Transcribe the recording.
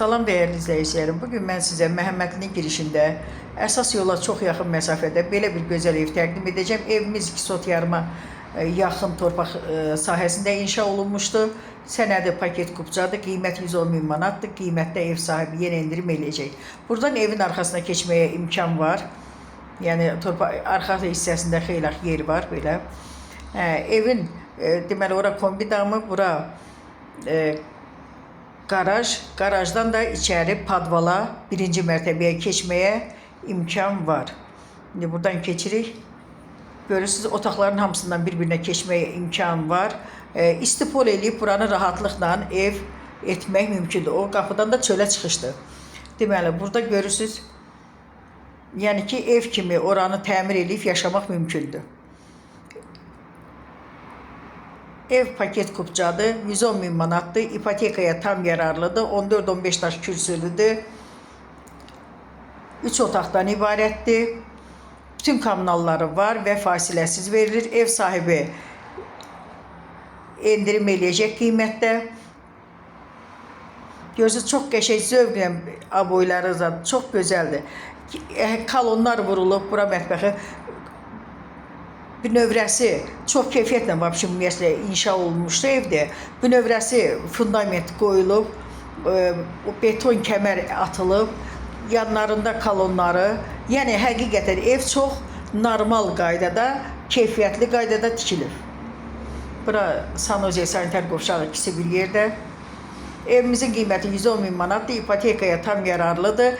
Salam dəyərli izləyicilərim. Bugün mən sizə Məhəmmədlinin girişində əsas yola çox yaxın məsafədə belə bir gözəl ev təqdim edəcəm. Evimiz 2 sot yarıma yaxın torpaq sahəsində inşa olunmuşdur. Sənədi paket kupçadır. Qiyməti 110 min manatdır. Qiymətdə ev sahibi yenə endirim eləyəcək. Buradan evin arxasına keçməyə imkan var. Yəni torpaq arxa hissəsində xeyli yer var belə. Evin deməli ora kombi damı, bura garaj, garajdan da içəri padvala, birinci mərtəbəyə keçməyə imkan var. İndi buradan keçirik. Görürsünüz, otaqların hamısından bir-birinə keçməyə imkan var. İstipol eləyib buranı rahatlıqla ev etmək mümkündür. O qapıdan da çölə çıxışdır. Deməli, burada görürsünüz, yəni ki, ev kimi oranı təmir eləyib yaşamaq mümkündür. Ev paket kupçadır, 110 min manatdır, ipotekaya tam yararlıdır, 14-15 daş kürsülüdür, 3 otaqdan ibarətdir, bütün kommunalları var və fasiləsiz verilir. Ev sahibi endirim eləyəcək qiymətdə. Görürsünüz, çox qəşəng zövqlə aboyları zaten çox gözəldir. Kolonlar vurulub, bura mətbəxi. Bünövrəsi çox keyfiyyətlə ümumiyyətlə inşa olunmuşdu evdə. Bünövrəsi fundament qoyulub, beton kəmər atılıb, yanlarında kolonları. Yəni həqiqətən ev çox normal qaydada, keyfiyyətli qaydada tikilib. Bura Sanoze sanitar qovşağı ikisi bir yerdə. Evimizin qiyməti 110 min manatdır, ipotekaya tam yararlıdır.